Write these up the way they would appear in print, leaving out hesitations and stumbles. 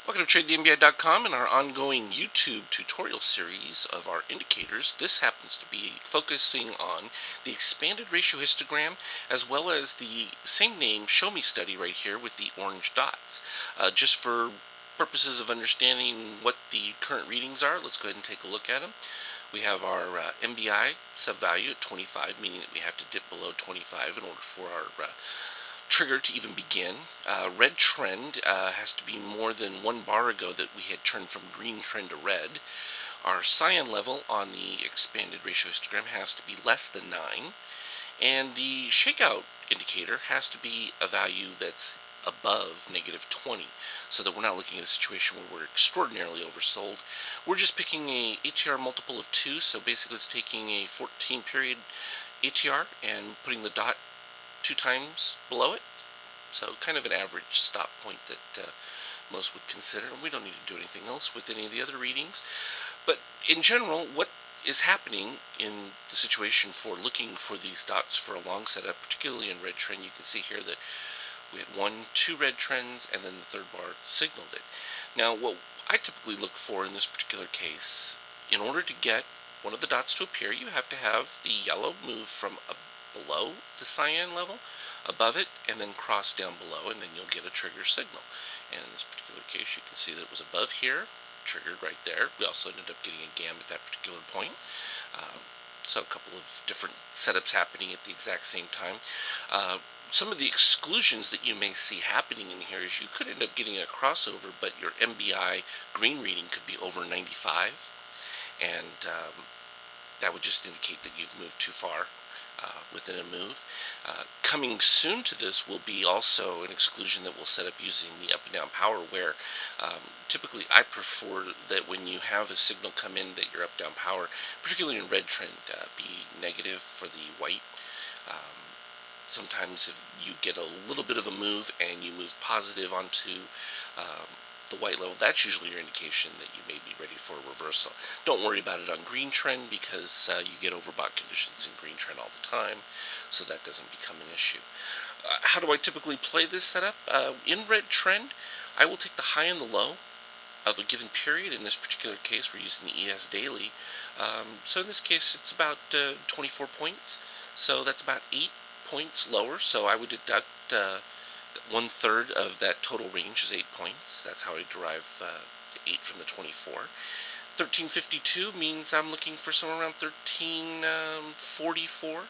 Welcome to TradeTheMBI.com and our ongoing YouTube tutorial series of our indicators. This happens to be focusing on the expanded ratio histogram as well as the same name show me study right here with the orange dots. Just for purposes of understanding what the current readings are, let's go ahead and take a look at them. We have our MBI sub-value at 25, meaning that we have to dip below 25 in order for our trigger to even begin. Red trend has to be more than 1 bar ago that we had turned from green trend to red. Our cyan level on the expanded ratio histogram has to be less than 9. And the shakeout indicator has to be a value that's above negative 20, so that we're not looking at a situation where we're extraordinarily oversold. We're just picking a ATR multiple of 2, so basically it's taking a 14 period ATR and putting the dot 2 times below it. So kind of an average stop point that most would consider. We don't need to do anything else with any of the other readings. But in general, what is happening in the situation for looking for these dots for a long setup, particularly in red trend, you can see here that we had 2 red trends, and then the third bar signaled it. Now, what I typically look for in this particular case, in order to get one of the dots to appear, you have to have the yellow move from below the cyan level, above it, and then cross down below, and then you'll get a trigger signal. And in this particular case, you can see that it was above here, triggered right there. We also ended up getting a GAM at that particular point. So a couple of different setups happening at the exact same time. Some of the exclusions that you may see happening in here is you could end up getting a crossover, but your MBI green reading could be over 95, and that would just indicate that you've moved too far within a move. Coming soon to this will be also an exclusion that we'll set up using the up and down power, where typically I prefer that when you have a signal come in that your up down power, particularly in red trend, be negative for the white. Sometimes if you get a little bit of a move and you move positive onto the white level, that's usually your indication that you may be ready for a reversal. Don't worry about it on green trend, because you get overbought conditions in green trend all the time, so that doesn't become an issue. How do I typically play this setup? In red trend, I will take the high and the low of a given period. In this particular case, we're using the ES daily. So in this case, it's about 24 points. So that's about 8 points lower. So I would deduct 1/3 of that total range is 8 points. That's how I derive the 8 from the 24. 1352 means I'm looking for somewhere around 1344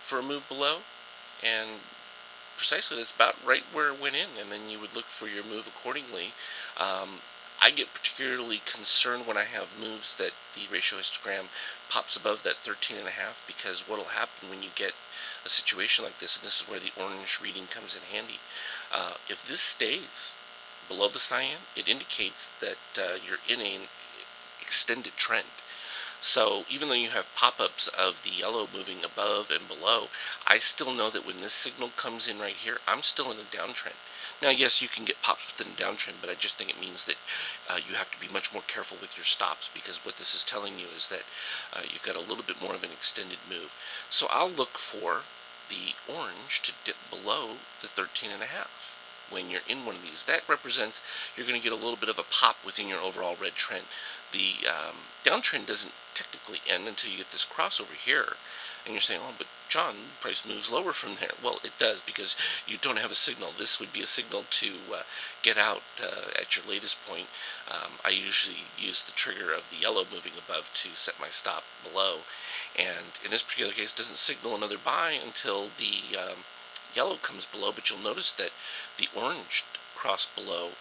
for a move below, and precisely that's about right where it went in, and then you would look for your move accordingly. I get particularly concerned when I have moves that the ratio histogram pops above that 13.5, because what will happen when you get a situation like this, and this is where the orange reading comes in handy, if this stays below the cyan, it indicates that you're in an extended trend. So even though you have pop-ups of the yellow moving above and below, I still know that when this signal comes in right here, I'm still in a downtrend. Now, yes, you can get pops within a downtrend, but I just think it means that you have to be much more careful with your stops, because what this is telling you is that you've got a little bit more of an extended move. So I'll look for the orange to dip below the 13.5. When you're in one of these, that represents you're going to get a little bit of a pop within your overall red trend. The downtrend doesn't technically end until you get this crossover here, and you're saying, oh, but John, price moves lower from there. Well, it does, because you don't have a signal. This would be a signal to get out at your latest point. I usually use the trigger of the yellow moving above to set my stop below, and in this particular case, it doesn't signal another buy until the yellow comes below, but you'll notice that the orange crossed below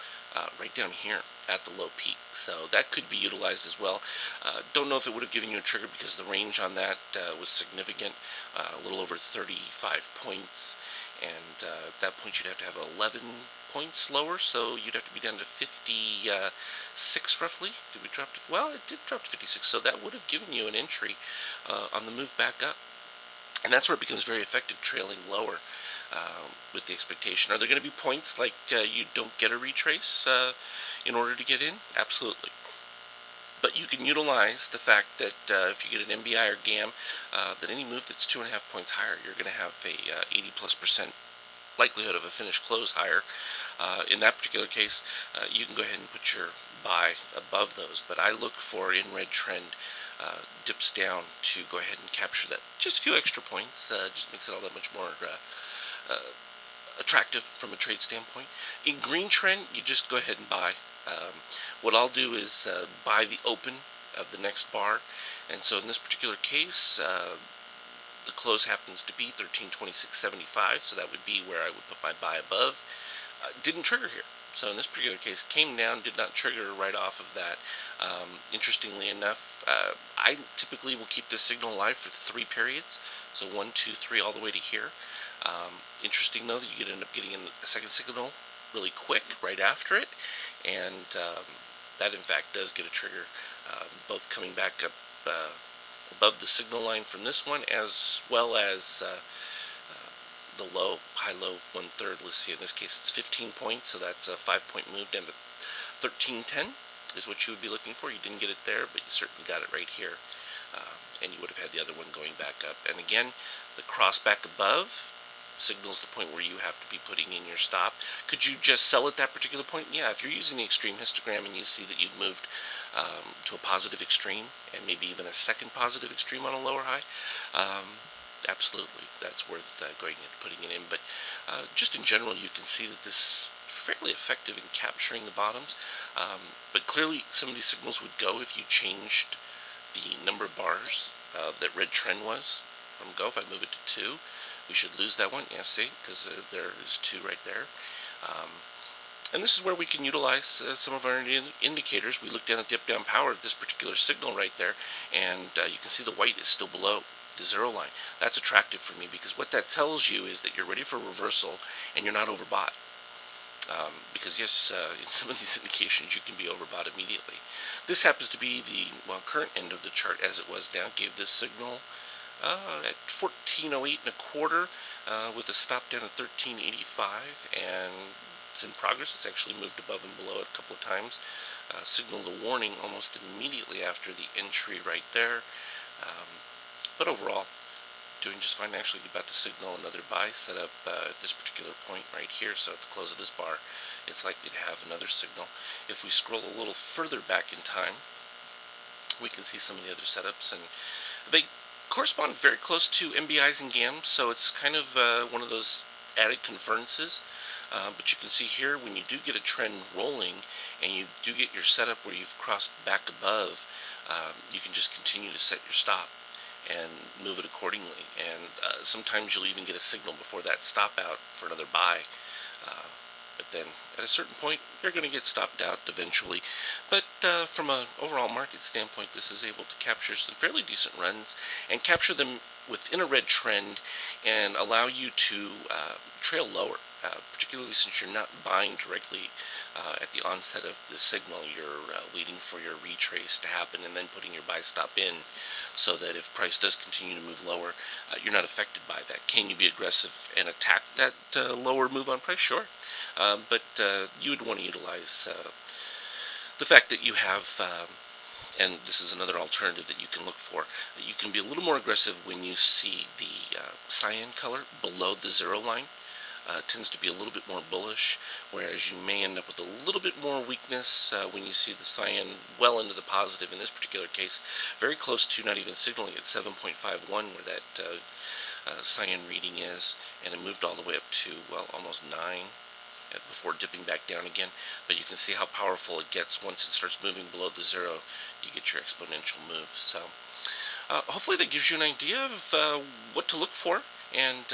right down here at the low peak, so that could be utilized as well. Don't know if it would have given you a trigger, because the range on that was significant, a little over 35 points, and at that point you'd have to have 11 points lower, so you'd have to be down to 56 roughly. Did we drop to, well, it did drop to 56, so that would have given you an entry on the move back up, and that's where it becomes very effective, trailing lower. With the expectation. Are there going to be points like you don't get a retrace in order to get in? Absolutely. But you can utilize the fact that if you get an MBI or GAM, that any move that's 2.5 points higher, you're going to have a 80+% likelihood of a finish close higher. In that particular case, you can go ahead and put your buy above those, but I look for in red trend dips down to go ahead and capture that. Just a few extra points, just makes it all that much more attractive from a trade standpoint. In green trend, you just go ahead and buy. What I'll do is buy the open of the next bar, and so in this particular case, the close happens to be 1326.75, so that would be where I would put my buy above. Didn't trigger here. So in this particular case, came down, did not trigger right off of that. Interestingly enough, I typically will keep this signal alive for 3 periods. So 1, 2, 3, all the way to here. Interesting though that you could end up getting a second signal really quick right after it, and that in fact does get a trigger, both coming back up above the signal line from this one, as well as the low, high-low 1/3. Let's see, in this case it's 15 points, so that's a 5-point move down to 1310 is what you would be looking for. You didn't get it there, but you certainly got it right here, and you would have had the other one going back up. And again, the cross back above signals the point where you have to be putting in your stop. Could you just sell at that particular point? Yeah, if you're using the extreme histogram and you see that you've moved to a positive extreme, and maybe even a second positive extreme on a lower high, absolutely, that's worth going and putting it in. But just in general, you can see that this is fairly effective in capturing the bottoms. But clearly, some of these signals would go if you changed the number of bars that red trend was from go. If I move it to 2, we should lose that one. Yeah, see, because there is 2 right there. And this is where we can utilize some of our indicators. We look down at the up-down power of this particular signal right there, and you can see the white is still below the 0 line. That's attractive for me, because what that tells you is that you're ready for reversal and you're not overbought. Because yes, in some of these indications you can be overbought immediately. This happens to be the current end of the chart as it was now. Gave this signal at 1408 and a quarter with a stop down at 1385, and it's in progress. It's actually moved above and below it a couple of times. Signaled a warning almost immediately after the entry right there. But overall, doing just fine. Actually, about to signal another buy set up at this particular point right here. So at the close of this bar, it's likely to have another signal. If we scroll a little further back in time, we can see some of the other setups, and they correspond very close to MBIs and GAMs, so it's kind of one of those added convergences. But you can see here, when you do get a trend rolling and you do get your setup where you've crossed back above, you can just continue to set your stop and move it accordingly. And sometimes you'll even get a signal before that stop out for another buy. But then at a certain point, you're going to get stopped out eventually. But from an overall market standpoint, this is able to capture some fairly decent runs and capture them within a red trend and allow you to trail lower, particularly since you're not buying directly at the onset of the signal. You're waiting for your retrace to happen and then putting your buy stop in, so that if price does continue to move lower, you're not affected by that. Can you be aggressive and attack that lower move on price? Sure. But you would want to utilize the fact that you have, and this is another alternative that you can look for, you can be a little more aggressive when you see the cyan color below the 0 line. Tends to be a little bit more bullish, whereas you may end up with a little bit more weakness when you see the cyan well into the positive. In this particular case, very close to not even signaling at 7.51 where that cyan reading is, and it moved all the way up to, well, almost 9 before dipping back down again. But you can see how powerful it gets once it starts moving below the 0. You get your exponential move. So hopefully that gives you an idea of what to look for, and